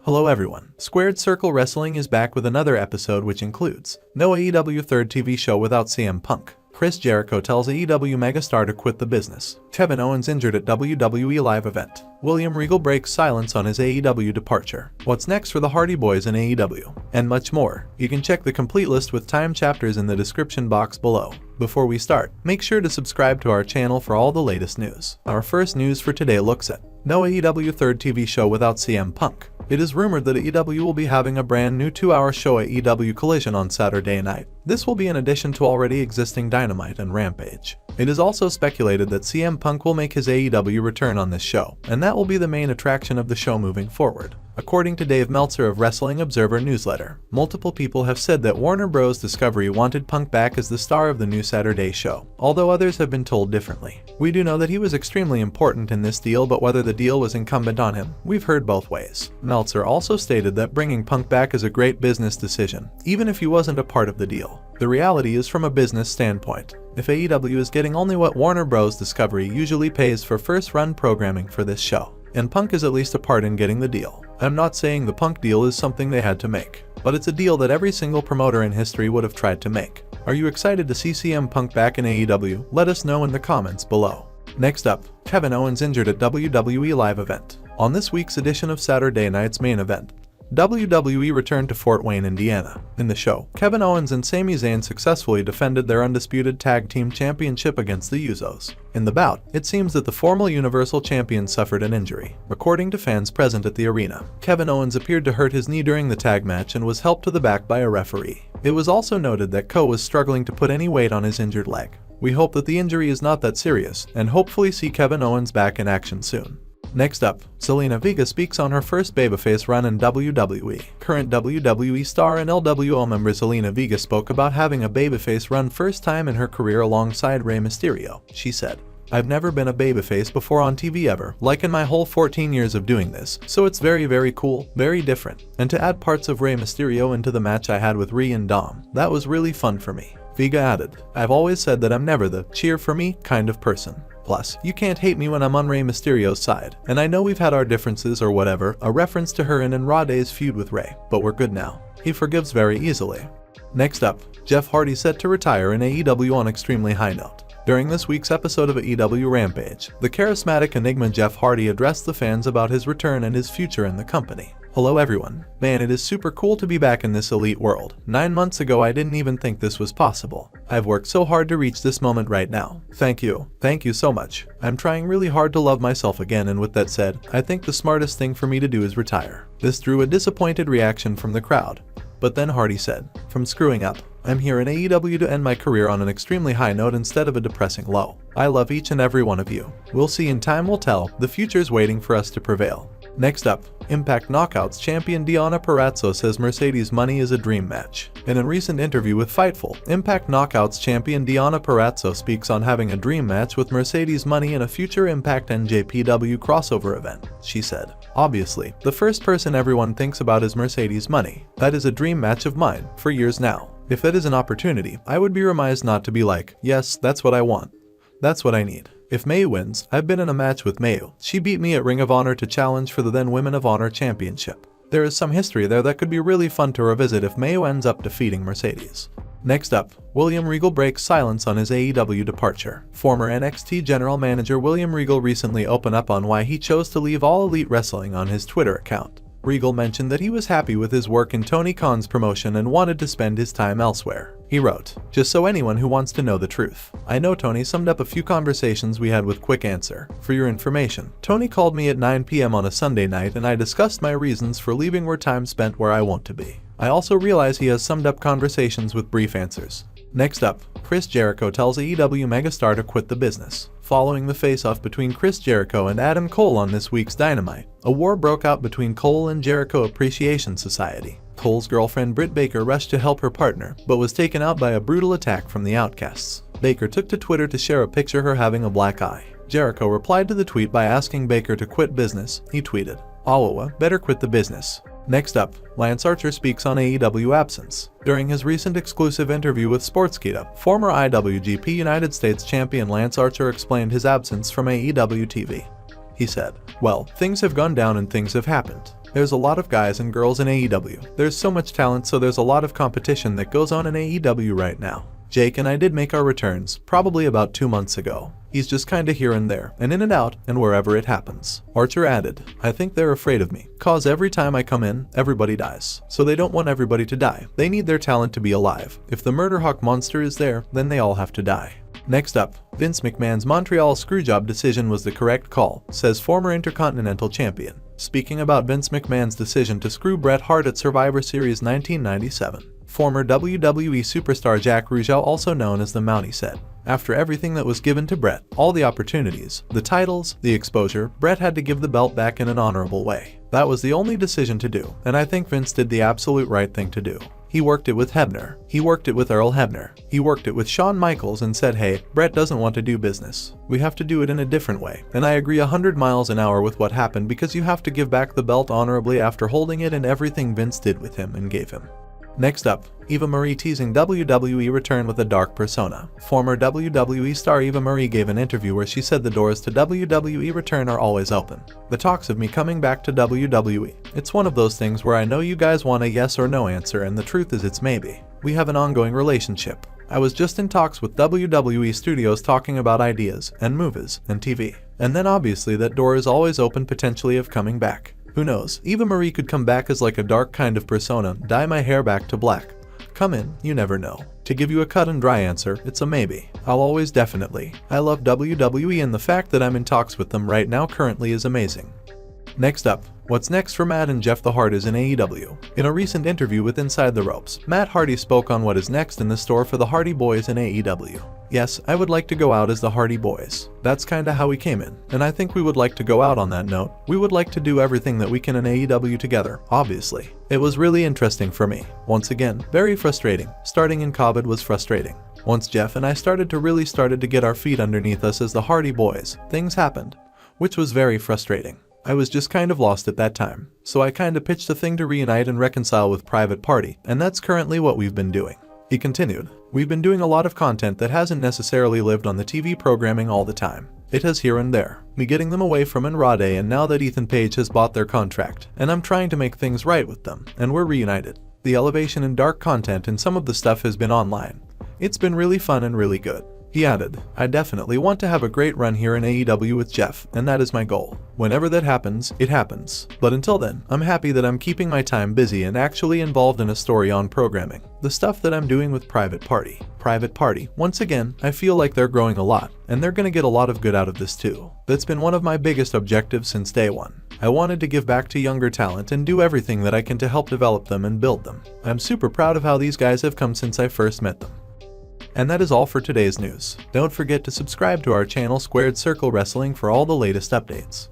Hello everyone, SquaredCircle Wrestling is back with another episode which includes no AEW third TV show without CM Punk, Chris Jericho tells AEW megastar to quit the business, Kevin Owens injured at WWE live event, William Regal breaks silence on his AEW departure, what's next for the Hardy Boyz in AEW, and much more. You can check the complete list with time chapters in the description box below. Before we start, make sure to subscribe to our channel for all the latest news. Our first news for today looks at no AEW third TV show without CM Punk. It is rumored that AEW will be having a brand new 2-hour show at AEW Collision on Saturday night. This will be in addition to already existing Dynamite and Rampage. It is also speculated that CM Punk will make his AEW return on this show, and that will be the main attraction of the show moving forward. According to Dave Meltzer of Wrestling Observer Newsletter, multiple people have said that Warner Bros. Discovery wanted Punk back as the star of the new Saturday show, although others have been told differently. We do know that he was extremely important in this deal, but whether the deal was incumbent on him, we've heard both ways. Meltzer also stated that bringing Punk back is a great business decision, even if he wasn't a part of the deal. The reality is from a business standpoint. If AEW is getting only what Warner Bros. Discovery usually pays for first-run programming for this show, and Punk is at least a part in getting the deal. I'm not saying the Punk deal is something they had to make, but it's a deal that every single promoter in history would have tried to make. Are you excited to see CM Punk back in AEW? Let us know in the comments below. Next up, Kevin Owens injured at WWE live event. On this week's edition of Saturday night's main event, WWE returned to Fort Wayne, Indiana. In the show, Kevin Owens and Sami Zayn successfully defended their undisputed tag team championship against the Usos. In the bout, it seems that the former Universal Champion suffered an injury. According to fans present at the arena, Kevin Owens appeared to hurt his knee during the tag match and was helped to the back by a referee. It was also noted that Ko was struggling to put any weight on his injured leg. We hope that the injury is not that serious, and hopefully see Kevin Owens back in action soon. Next up, Zelina Vega speaks on her first Babyface run in WWE. Current WWE star and LWO member Zelina Vega spoke about having a Babyface run first time in her career alongside Rey Mysterio. She said, "I've never been a Babyface before on TV ever, like in my whole 14 years of doing this, so it's very cool, very different. And to add parts of Rey Mysterio into the match I had with Rey and Dom, that was really fun for me." Vega added, "I've always said that I'm never the cheer for me kind of person. Plus, you can't hate me when I'm on Rey Mysterio's side, and I know we've had our differences or whatever," a reference to her in Raw Day's feud with Rey, "but we're good now. He forgives very easily." Next up, Jeff Hardy set to retire in AEW on extremely high note. During this week's episode of AEW Rampage, the charismatic enigma Jeff Hardy addressed the fans about his return and his future in the company. "Hello everyone. Man, it is super cool to be back in this elite world. 9 months ago I didn't even think this was possible. I've worked so hard to reach this moment right now. Thank you. Thank you so much. I'm trying really hard to love myself again, and with that said, I think the smartest thing for me to do is retire." This drew a disappointed reaction from the crowd. But then Hardy said, "From screwing up, I'm here in AEW to end my career on an extremely high note instead of a depressing low. I love each and every one of you. We'll see, and time will tell. The future's waiting for us to prevail." Next up, Impact Knockouts champion Deonna Purrazzo says Mercedes Money is a dream match. In a recent interview with Fightful, Impact Knockouts champion Deonna Purrazzo speaks on having a dream match with Mercedes Money in a future Impact NJPW crossover event. She said, "Obviously, the first person everyone thinks about is Mercedes Money. That is a dream match of mine, for years now. If that is an opportunity, I would be remiss not to be like, yes, that's what I want. That's what I need. If Mayu wins, I've been in a match with Mayu. She beat me at Ring of Honor to challenge for the then Women of Honor Championship. There is some history there that could be really fun to revisit if Mayu ends up defeating Mercedes." Next up, William Regal breaks silence on his AEW departure. Former NXT General Manager William Regal recently opened up on why he chose to leave All Elite Wrestling on his Twitter account. Regal mentioned that he was happy with his work in Tony Khan's promotion and wanted to spend his time elsewhere. He wrote, "Just so anyone who wants to know the truth. I know Tony summed up a few conversations we had with quick answer. For your information, Tony called me at 9 p.m. on a Sunday night and I discussed my reasons for leaving where time spent where I want to be. I also realize he has summed up conversations with brief answers." Next up, Chris Jericho tells AEW megastar to quit the business. Following the face-off between Chris Jericho and Adam Cole on this week's Dynamite, a war broke out between Cole and Jericho Appreciation Society. Cole's girlfriend Britt Baker rushed to help her partner, but was taken out by a brutal attack from the Outcasts. Baker took to Twitter to share a picture of her having a black eye. Jericho replied to the tweet by asking Baker to quit business. He tweeted, "Awawa, better quit the business." Next up, Lance Archer speaks on AEW absence. During his recent exclusive interview with Sportskeeda, former IWGP United States Champion Lance Archer explained his absence from AEW TV. He said, "Well, things have gone down and things have happened. There's a lot of guys and girls in AEW. There's so much talent, so there's a lot of competition that goes on in AEW right now. Jake and I did make our returns, probably about 2 months ago. He's just kinda here and there, and in and out, and wherever it happens. Archer added, I think they're afraid of me, cause every time I come in, everybody dies. So they don't want everybody to die. They need their talent to be alive. If the Murderhawk monster is there, then they all have to die. Next up, Vince McMahon's Montreal Screwjob decision was the correct call, says former Intercontinental Champion. Speaking about Vince McMahon's decision to screw Bret Hart at Survivor Series 1997. Former WWE superstar Jack Rougeau, also known as the Mountie, said, after everything that was given to Bret, all the opportunities, the titles, the exposure, Bret had to give the belt back in an honorable way. That was the only decision to do, and I think Vince did the absolute right thing to do. He worked it with Hebner. He worked it with Earl Hebner. He worked it with Shawn Michaels and said, hey, Bret doesn't want to do business. We have to do it in a different way. And I agree 100 miles an hour with what happened, because you have to give back the belt honorably after holding it and everything Vince did with him and gave him. Next up, Eva Marie teasing WWE return with a dark persona. Former WWE star Eva Marie gave an interview where she said the doors to WWE return are always open. The talks of me coming back to WWE. It's one of those things where I know you guys want a yes or no answer, and the truth is it's maybe. We have an ongoing relationship. I was just in talks with WWE Studios talking about ideas, and movies, and TV. And then obviously that door is always open potentially of coming back. Who knows, Eva Marie could come back as like a dark kind of persona, dye my hair back to black. Come in, you never know. To give you a cut and dry answer, it's a maybe. I'll always definitely. I love WWE, and the fact that I'm in talks with them right now currently is amazing. Next up, what's next for Matt and Jeff the Hardyz in AEW? In a recent interview with Inside the Ropes, Matt Hardy spoke on what is next in the store for the Hardy Boyz in AEW. Yes, I would like to go out as the Hardy Boyz. That's kinda how we came in, and I think we would like to go out on that note. We would like to do everything that we can in AEW together, obviously. It was really interesting for me. Once again, very frustrating. Starting in COVID was frustrating. Once Jeff and I started to get our feet underneath us as the Hardy Boyz, things happened, which was very frustrating. I was just kind of lost at that time, so I kinda pitched a thing to reunite and reconcile with Private Party, and that's currently what we've been doing. He continued, we've been doing a lot of content that hasn't necessarily lived on the TV programming all the time. It has here and there, me getting them away from Andrade, and now that Ethan Page has bought their contract, and I'm trying to make things right with them, and we're reunited. The elevation in dark content and some of the stuff has been online. It's been really fun and really good. He added, I definitely want to have a great run here in AEW with Jeff, and that is my goal. Whenever that happens, it happens. But until then, I'm happy that I'm keeping my time busy and actually involved in a story on programming. The stuff that I'm doing with Private Party, once again, I feel like they're growing a lot, and they're gonna get a lot of good out of this too. That's been one of my biggest objectives since day one. I wanted to give back to younger talent and do everything that I can to help develop them and build them. I'm super proud of how these guys have come since I first met them. And that is all for today's news. Don't forget to subscribe to our channel SquaredCircle Wrestling for all the latest updates.